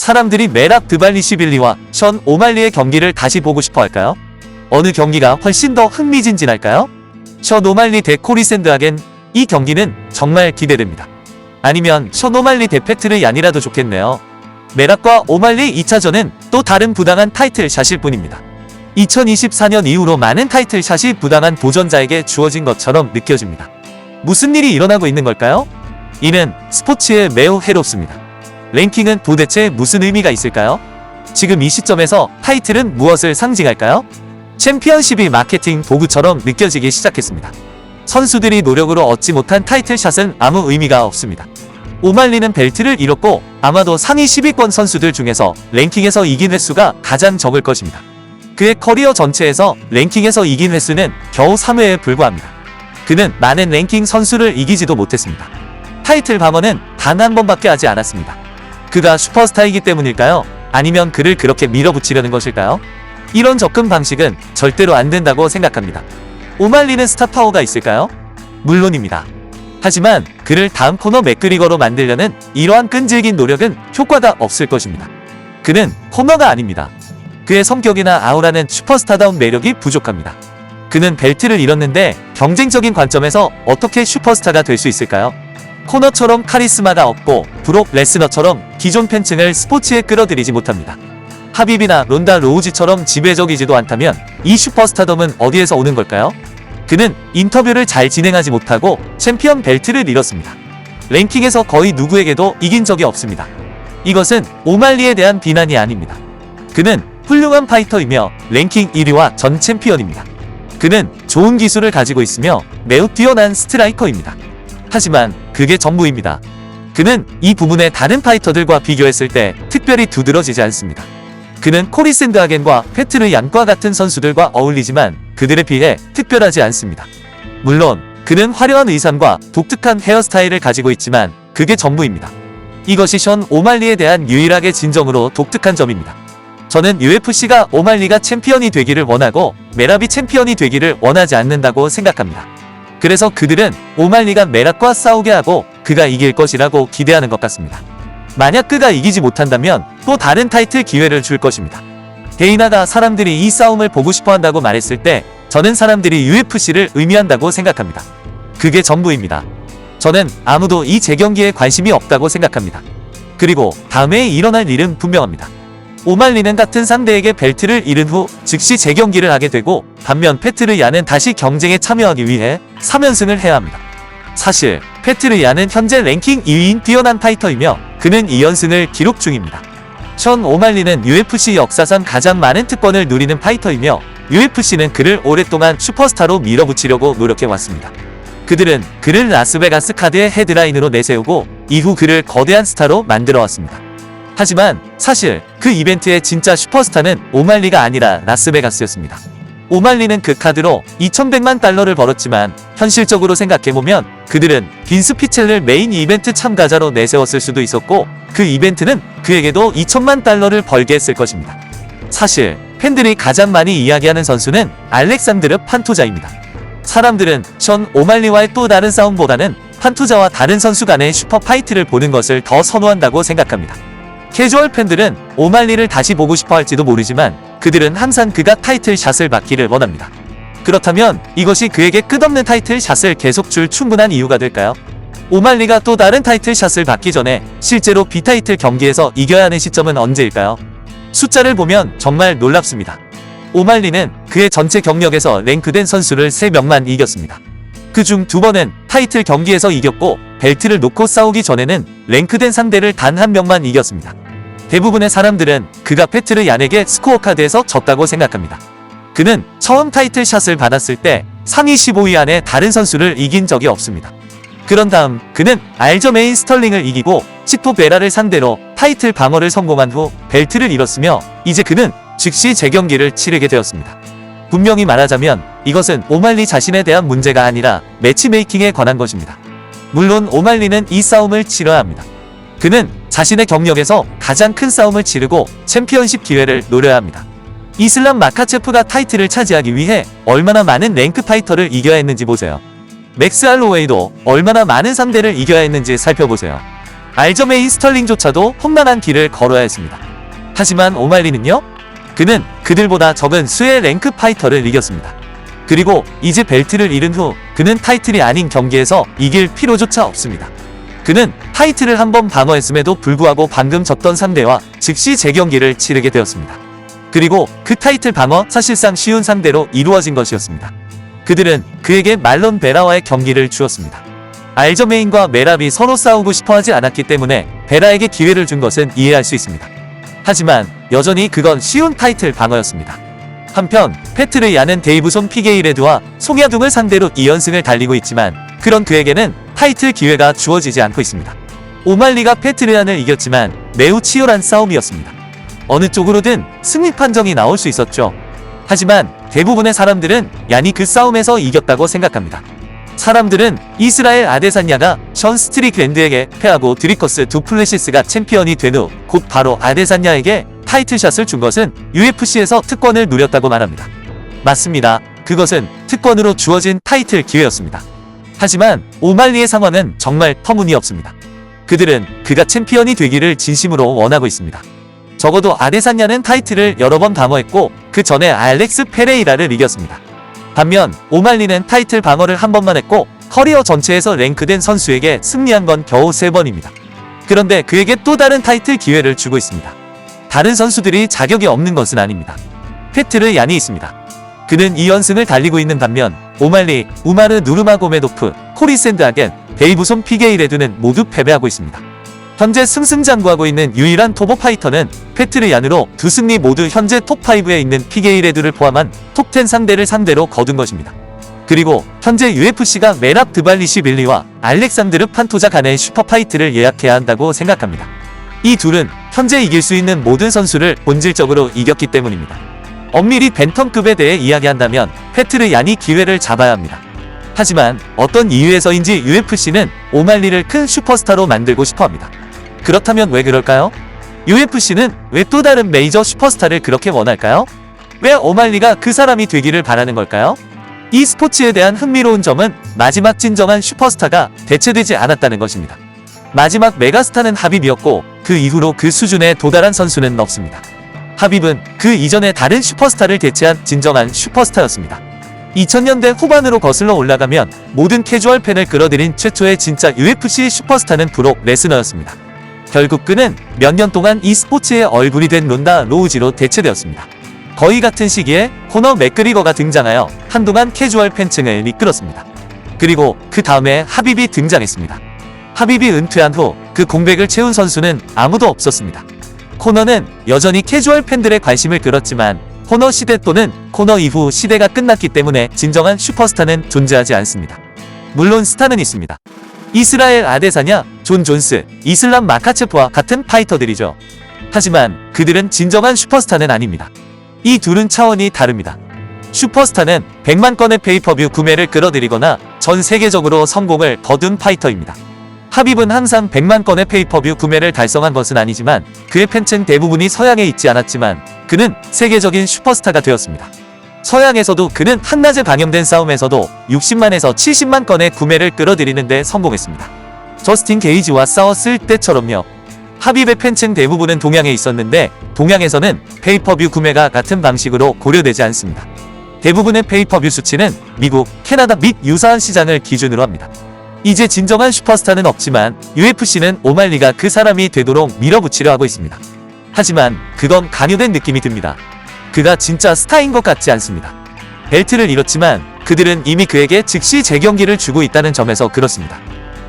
사람들이 메락 드발리시빌리와 션 오말리의 경기를 다시 보고 싶어 할까요? 어느 경기가 훨씬 더 흥미진진할까요? 션 오말리 대 코리 샌드하겐, 이 경기는 정말 기대됩니다. 아니면 션 오말리 대 패트를 얀이라도 좋겠네요. 메락과 오말리 2차전은 또 다른 부당한 타이틀샷일 뿐입니다. 2024년 이후로 많은 타이틀샷이 부당한 도전자에게 주어진 것처럼 느껴집니다. 무슨 일이 일어나고 있는 걸까요? 이는 스포츠에 매우 해롭습니다. 랭킹은 도대체 무슨 의미가 있을까요? 지금 이 시점에서 타이틀은 무엇을 상징할까요? 챔피언십이 마케팅 도구처럼 느껴지기 시작했습니다. 선수들이 노력으로 얻지 못한 타이틀샷은 아무 의미가 없습니다. 오말리는 벨트를 잃었고 아마도 상위 10위권 선수들 중에서 랭킹에서 이긴 횟수가 가장 적을 것입니다. 그의 커리어 전체에서 랭킹에서 이긴 횟수는 겨우 3회에 불과합니다. 그는 많은 랭킹 선수를 이기지도 못했습니다. 타이틀 방어는 단 한 번밖에 하지 않았습니다. 그가 슈퍼스타이기 때문일까요? 아니면 그를 그렇게 밀어붙이려는 것일까요? 이런 접근 방식은 절대로 안 된다고 생각합니다. 오말리는 스타 파워가 있을까요? 물론입니다. 하지만 그를 다음 코너 맥그리거로 만들려는 이러한 끈질긴 노력은 효과가 없을 것입니다. 그는 코너가 아닙니다. 그의 성격이나 아우라는 슈퍼스타다운 매력이 부족합니다. 그는 벨트를 잃었는데 경쟁적인 관점에서 어떻게 슈퍼스타가 될 수 있을까요? 코너처럼 카리스마가 없고 브록 레스너처럼 기존 팬층을 스포츠에 끌어들이지 못합니다. 하빕이나 론다 로우지처럼 지배적이지도 않다면 이 슈퍼스타덤은 어디에서 오는 걸까요? 그는 인터뷰를 잘 진행하지 못하고 챔피언 벨트를 잃었습니다. 랭킹에서 거의 누구에게도 이긴 적이 없습니다. 이것은 오말리에 대한 비난이 아닙니다. 그는 훌륭한 파이터이며 랭킹 1위와 전 챔피언입니다. 그는 좋은 기술을 가지고 있으며 매우 뛰어난 스트라이커입니다. 하지만 그게 전부입니다. 그는 이 부분에 다른 파이터들과 비교했을 때 특별히 두드러지지 않습니다. 그는 코리 샌드하겐과 패트르 얀과 같은 선수들과 어울리지만 그들에 비해 특별하지 않습니다. 물론 그는 화려한 의상과 독특한 헤어스타일을 가지고 있지만 그게 전부입니다. 이것이 션 오말리에 대한 유일하게 진정으로 독특한 점입니다. 저는 UFC가 오말리가 챔피언이 되기를 원하고 메랍이 챔피언이 되기를 원하지 않는다고 생각합니다. 그래서 그들은 오말리가 메락과 싸우게 하고 그가 이길 것이라고 기대하는 것 같습니다. 만약 그가 이기지 못한다면 또 다른 타이틀 기회를 줄 것입니다. 데이나가 사람들이 이 싸움을 보고 싶어 한다고 말했을 때 저는 사람들이 UFC를 의미한다고 생각합니다. 그게 전부입니다. 저는 아무도 이 재경기에 관심이 없다고 생각합니다. 그리고 다음에 일어날 일은 분명합니다. 오말리는 같은 상대에게 벨트를 잃은 후 즉시 재경기를 하게 되고 반면 패트르 얀은 다시 경쟁에 참여하기 위해 3연승을 해야 합니다. 사실 패트르 얀은 현재 랭킹 2위인 뛰어난 파이터이며 그는 2연승을 기록 중입니다. 션 오말리는 UFC 역사상 가장 많은 특권을 누리는 파이터이며 UFC는 그를 오랫동안 슈퍼스타로 밀어붙이려고 노력해왔습니다. 그들은 그를 라스베가스 카드의 헤드라인으로 내세우고 이후 그를 거대한 스타로 만들어왔습니다. 하지만 사실 그 이벤트의 진짜 슈퍼스타는 오말리가 아니라 라스베가스였습니다. 오말리는 그 카드로 2100만 달러를 벌었지만 현실적으로 생각해보면 그들은 빈스 피첼을 메인 이벤트 참가자로 내세웠을 수도 있었고 그 이벤트는 그에게도 2000만 달러를 벌게 했을 것입니다. 사실 팬들이 가장 많이 이야기하는 선수는 알렉산드르 판토자입니다. 사람들은 션 오말리와의 또 다른 싸움보다는 판토자와 다른 선수 간의 슈퍼 파이트를 보는 것을 더 선호한다고 생각합니다. 캐주얼 팬들은 오말리를 다시 보고 싶어 할지도 모르지만 그들은 항상 그가 타이틀샷을 받기를 원합니다. 그렇다면 이것이 그에게 끝없는 타이틀샷을 계속 줄 충분한 이유가 될까요? 오말리가 또 다른 타이틀샷을 받기 전에 실제로 B타이틀 경기에서 이겨야 하는 시점은 언제일까요? 숫자를 보면 정말 놀랍습니다. 오말리는 그의 전체 경력에서 랭크된 선수를 3명만 이겼습니다. 그중 2번은 타이틀 경기에서 이겼고 벨트를 놓고 싸우기 전에는 랭크된 상대를 단 1명만 이겼습니다. 대부분의 사람들은 그가 패트르 얀에게 스코어 카드에서 졌다고 생각합니다. 그는 처음 타이틀샷을 받았을 때 상위 15위 안에 다른 선수를 이긴 적이 없습니다. 그런 다음 그는 알저메인 스털링을 이기고 치토 베라를 상대로 타이틀 방어를 성공한 후 벨트를 잃었으며 이제 그는 즉시 재경기를 치르게 되었습니다. 분명히 말하자면 이것은 오말리 자신에 대한 문제가 아니라 매치메이킹에 관한 것입니다. 물론 오말리는 이 싸움을 치러야 합니다. 그는 자신의 경력에서 가장 큰 싸움을 치르고 챔피언십 기회를 노려야 합니다. 이슬람 마카체프가 타이틀을 차지하기 위해 얼마나 많은 랭크 파이터를 이겨야 했는지 보세요. 맥스 알로웨이도 얼마나 많은 상대를 이겨야 했는지 살펴보세요. 알저메인 스털링조차도 험난한 길을 걸어야 했습니다. 하지만 오말리는요? 그는 그들보다 적은 수의 랭크 파이터를 이겼습니다. 그리고 이제 벨트를 잃은 후 그는 타이틀이 아닌 경기에서 이길 필요조차 없습니다. 그는 타이틀을 한번 방어했음에도 불구하고 방금 졌던 상대와 즉시 재경기를 치르게 되었습니다. 그리고 그 타이틀 방어 사실상 쉬운 상대로 이루어진 것이었습니다. 그들은 그에게 말론 베라와의 경기를 주었습니다. 알저메인과 메랍이 서로 싸우고 싶어하지 않았기 때문에 베라에게 기회를 준 것은 이해할 수 있습니다. 하지만 여전히 그건 쉬운 타이틀 방어였습니다. 한편 패트르야는 데이브손 피게이레드와 송야둥을 상대로 2연승을 달리고 있지만 그런 그에게는 타이틀 기회가 주어지지 않고 있습니다. 오말리가 패트르얀을 이겼지만 매우 치열한 싸움이었습니다. 어느 쪽으로든 승리 판정이 나올 수 있었죠. 하지만 대부분의 사람들은 얀이 그 싸움에서 이겼다고 생각합니다. 사람들은 이스라엘 아데산야가 션 스트리크랜드에게 패하고 드리커스 두플레시스가 챔피언이 된 후 곧 바로 아데산야에게 타이틀샷을 준 것은 UFC에서 특권을 누렸다고 말합니다. 맞습니다. 그것은 특권으로 주어진 타이틀 기회였습니다. 하지만 오말리의 상황은 정말 터무니없습니다. 그들은 그가 챔피언이 되기를 진심으로 원하고 있습니다. 적어도 아데산야는 타이틀을 여러 번 방어했고 그 전에 알렉스 페레이라를 이겼습니다. 반면 오말리는 타이틀 방어를 한 번만 했고 커리어 전체에서 랭크된 선수에게 승리한 건 겨우 3번입니다. 그런데 그에게 또 다른 타이틀 기회를 주고 있습니다. 다른 선수들이 자격이 없는 것은 아닙니다. 패트르얀이 있습니다. 그는 2연승을 달리고 있는 반면 오말리, 우마르 누르마고메도프, 코리 샌드하겐, 데이브손 피게이레드는 모두 패배하고 있습니다. 현재 승승장구하고 있는 유일한 토보 파이터는 패트르얀으로 두 승리 모두 현재 톱5에 있는 피게이레드를 포함한 톱10 상대를 상대로 거둔 것입니다. 그리고 현재 UFC가 메랍 드발리시빌리와 알렉산드르 판토자 간의 슈퍼파이트를 예약해야 한다고 생각합니다. 이 둘은 현재 이길 수 있는 모든 선수를 본질적으로 이겼기 때문입니다. 엄밀히 벤텀급에 대해 이야기한다면 패트르얀이 기회를 잡아야 합니다. 하지만 어떤 이유에서인지 UFC는 오말리를 큰 슈퍼스타로 만들고 싶어합니다. 그렇다면 왜 그럴까요? UFC는 왜 또 다른 메이저 슈퍼스타를 그렇게 원할까요? 왜 오말리가 그 사람이 되기를 바라는 걸까요? 이 스포츠에 대한 흥미로운 점은 마지막 진정한 슈퍼스타가 대체되지 않았다는 것입니다. 마지막 메가스타는 하빕이었고 그 이후로 그 수준에 도달한 선수는 없습니다. 하빕은 그 이전에 다른 슈퍼스타를 대체한 진정한 슈퍼스타였습니다. 2000년대 후반으로 거슬러 올라가면 모든 캐주얼 팬을 끌어들인 최초의 진짜 UFC 슈퍼스타는 브록 레스너였습니다. 결국 그는 몇 년 동안 이 스포츠의 얼굴이 된 론다 로우지로 대체되었습니다. 거의 같은 시기에 코너 맥그리거가 등장하여 한동안 캐주얼 팬층을 이끌었습니다. 그리고 그 다음에 하빕이 등장했습니다. 하빕이 은퇴한 후 그 공백을 채운 선수는 아무도 없었습니다. 코너는 여전히 캐주얼 팬들의 관심을 끌었지만 코너 시대 또는 코너 이후 시대가 끝났기 때문에 진정한 슈퍼스타는 존재하지 않습니다. 물론 스타는 있습니다. 이스라엘 아데사냐, 존 존스, 이슬람 마카체프와 같은 파이터들이죠. 하지만 그들은 진정한 슈퍼스타는 아닙니다. 이 둘은 차원이 다릅니다. 슈퍼스타는 100만 건의 페이퍼뷰 구매를 끌어들이거나 전 세계적으로 성공을 거둔 파이터입니다. 하빕은 항상 100만 건의 페이퍼뷰 구매를 달성한 것은 아니지만 그의 팬층 대부분이 서양에 있지 않았지만 그는 세계적인 슈퍼스타가 되었습니다. 서양에서도 그는 한낮에 방영된 싸움에서도 60만에서 70만 건의 구매를 끌어들이는 데 성공했습니다. 저스틴 게이지와 싸웠을 때처럼요. 하빕의 팬층 대부분은 동양에 있었는데 동양에서는 페이퍼뷰 구매가 같은 방식으로 고려되지 않습니다. 대부분의 페이퍼뷰 수치는 미국, 캐나다 및 유사한 시장을 기준으로 합니다. 이제 진정한 슈퍼스타는 없지만 UFC는 오말리가 그 사람이 되도록 밀어붙이려 하고 있습니다. 하지만 그건 강요된 느낌이 듭니다. 그가 진짜 스타인 것 같지 않습니다. 벨트를 잃었지만 그들은 이미 그에게 즉시 재경기를 주고 있다는 점에서 그렇습니다.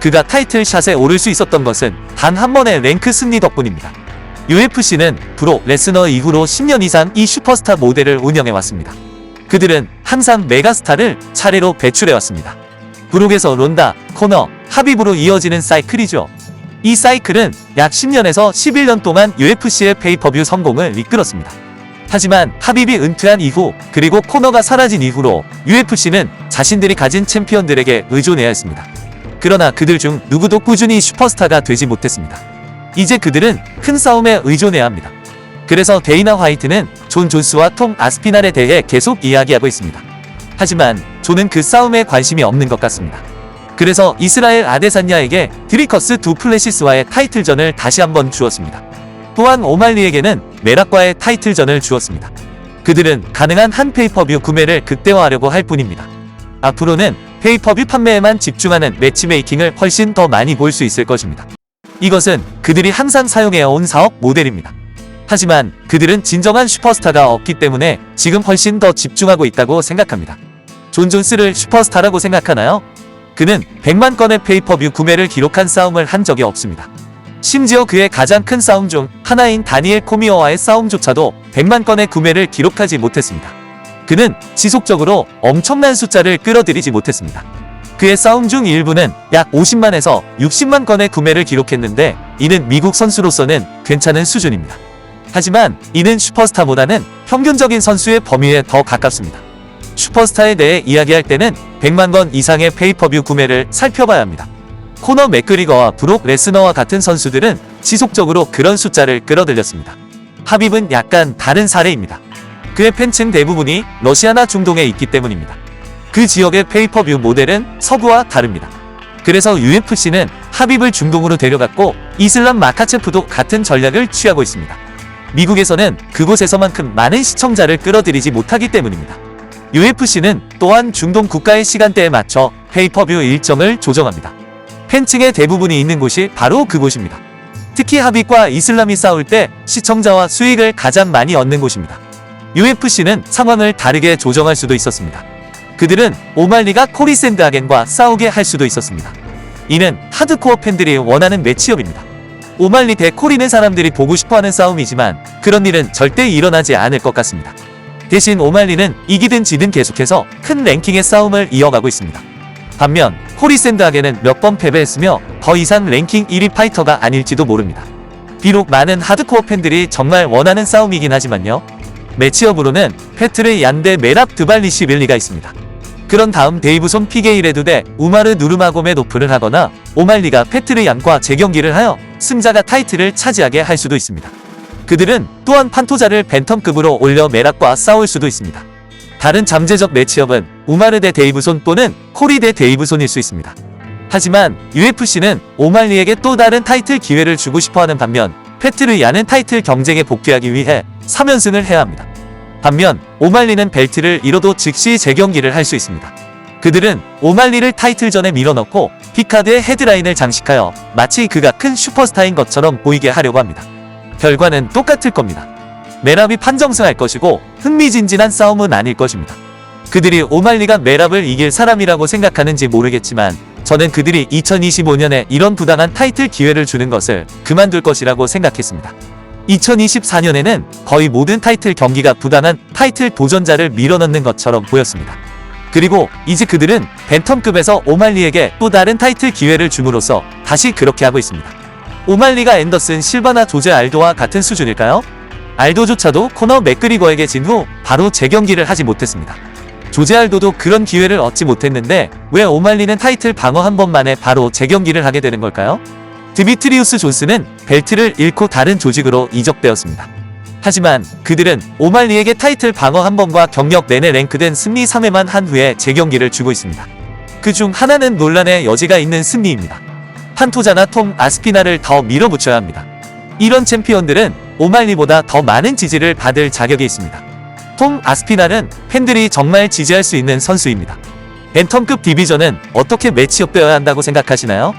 그가 타이틀 샷에 오를 수 있었던 것은 단 한 번의 랭크 승리 덕분입니다. UFC는 브록 레스너 이후로 10년 이상 이 슈퍼스타 모델을 운영해왔습니다. 그들은 항상 메가스타를 차례로 배출해왔습니다. 브록에서 론다, 코너, 하빕으로 이어지는 사이클이죠. 이 사이클은 약 10년에서 11년 동안 UFC의 페이퍼뷰 성공을 이끌었습니다. 하지만 하빕이 은퇴한 이후 그리고 코너가 사라진 이후로 UFC는 자신들이 가진 챔피언들에게 의존해야 했습니다. 그러나 그들 중 누구도 꾸준히 슈퍼스타가 되지 못했습니다. 이제 그들은 큰 싸움에 의존해야 합니다. 그래서 데이나 화이트는 존 존스와 톰 아스피날에 대해 계속 이야기하고 있습니다. 하지만 존은 그 싸움에 관심이 없는 것 같습니다. 그래서 이스라엘 아데사냐에게 드리커스 두 플래시스와의 타이틀전을 다시 한번 주었습니다. 또한 오말리에게는 메락과의 타이틀전을 주었습니다. 그들은 가능한 한 페이퍼뷰 구매를 극대화하려고 할 뿐입니다. 앞으로는 페이퍼뷰 판매에만 집중하는 매치메이킹을 훨씬 더 많이 볼 수 있을 것입니다. 이것은 그들이 항상 사용해온 사업 모델입니다. 하지만 그들은 진정한 슈퍼스타가 없기 때문에 지금 훨씬 더 집중하고 있다고 생각합니다. 존 존스를 슈퍼스타라고 생각하나요? 그는 100만 건의 페이퍼뷰 구매를 기록한 싸움을 한 적이 없습니다. 심지어 그의 가장 큰 싸움 중 하나인 다니엘 코미어와의 싸움조차도 100만 건의 구매를 기록하지 못했습니다. 그는 지속적으로 엄청난 숫자를 끌어들이지 못했습니다. 그의 싸움 중 일부는 약 50만에서 60만 건의 구매를 기록했는데 이는 미국 선수로서는 괜찮은 수준입니다. 하지만 이는 슈퍼스타보다는 평균적인 선수의 범위에 더 가깝습니다. 슈퍼스타에 대해 이야기할 때는 100만 건 이상의 페이퍼뷰 구매를 살펴봐야 합니다. 코너 맥그리거와 브록 레스너와 같은 선수들은 지속적으로 그런 숫자를 끌어들였습니다. 하빕은 약간 다른 사례입니다. 그의 팬층 대부분이 러시아나 중동에 있기 때문입니다. 그 지역의 페이퍼뷰 모델은 서구와 다릅니다. 그래서 UFC는 하빕을 중동으로 데려갔고 이슬람 마카체프도 같은 전략을 취하고 있습니다. 미국에서는 그곳에서만큼 많은 시청자를 끌어들이지 못하기 때문입니다. UFC는 또한 중동 국가의 시간대에 맞춰 페이퍼뷰 일정을 조정합니다. 팬층의 대부분이 있는 곳이 바로 그곳입니다. 특히 하빕과 이슬람이 싸울 때 시청자와 수익을 가장 많이 얻는 곳입니다. UFC는 상황을 다르게 조정할 수도 있었습니다. 그들은 오말리가 코리 샌드하겐과 싸우게 할 수도 있었습니다. 이는 하드코어 팬들이 원하는 매치업입니다. 오말리 대 코리는 사람들이 보고 싶어하는 싸움이지만 그런 일은 절대 일어나지 않을 것 같습니다. 대신 오말리는 이기든 지든 계속해서 큰 랭킹의 싸움을 이어가고 있습니다. 반면 코리 샌드하겐은 몇 번 패배했으며 더 이상 랭킹 1위 파이터가 아닐지도 모릅니다. 비록 많은 하드코어 팬들이 정말 원하는 싸움이긴 하지만요. 매치업으로는 페트르 얀 대 메랍 드발리시빌리가 있습니다. 그런 다음 데이브손 피게이레두 대 우마르 누르마고메도프를 하거나 오말리가 페트르 얀과 재경기를 하여 승자가 타이틀을 차지하게 할 수도 있습니다. 그들은 또한 판토자를 벤텀급으로 올려 메락과 싸울 수도 있습니다. 다른 잠재적 매치업은 우마르 대 데이브손 또는 코리 대 데이브손일 수 있습니다. 하지만 UFC는 오말리에게 또 다른 타이틀 기회를 주고 싶어하는 반면 페트르 얀은 타이틀 경쟁에 복귀하기 위해 3연승을 해야 합니다. 반면 오말리는 벨트를 잃어도 즉시 재경기를 할 수 있습니다. 그들은 오말리를 타이틀전에 밀어넣고 피카드의 헤드라인을 장식하여 마치 그가 큰 슈퍼스타인 것처럼 보이게 하려고 합니다. 결과는 똑같을 겁니다. 메랍이 판정승할 것이고 흥미진진한 싸움은 아닐 것입니다. 그들이 오말리가 메랍을 이길 사람이라고 생각하는지 모르겠지만 저는 그들이 2025년에 이런 부당한 타이틀 기회를 주는 것을 그만둘 것이라고 생각했습니다. 2024년에는 거의 모든 타이틀 경기가 부당한 타이틀 도전자를 밀어넣는 것처럼 보였습니다. 그리고 이제 그들은 벤텀급에서 오말리에게 또 다른 타이틀 기회를 줌으로써 다시 그렇게 하고 있습니다. 오말리가 앤더슨 실바나 조제 알도와 같은 수준일까요? 알도조차도 코너 맥그리거에게 진 후 바로 재경기를 하지 못했습니다. 조제 알도도 그런 기회를 얻지 못했는데 왜 오말리는 타이틀 방어 한 번 만에 바로 재경기를 하게 되는 걸까요? 드미트리우스 존스는 벨트를 잃고 다른 조직으로 이적되었습니다. 하지만 그들은 오말리에게 타이틀 방어 한 번과 경력 내내 랭크된 승리 3회만 한 후에 재경기를 주고 있습니다. 그 중 하나는 논란의 여지가 있는 승리입니다. 판토자나 톰 아스피나를 더 밀어붙여야 합니다. 이런 챔피언들은 오말리보다 더 많은 지지를 받을 자격이 있습니다. 톰 아스피나는 팬들이 정말 지지할 수 있는 선수입니다. 벤텀급 디비전은 어떻게 매치업되어야 한다고 생각하시나요?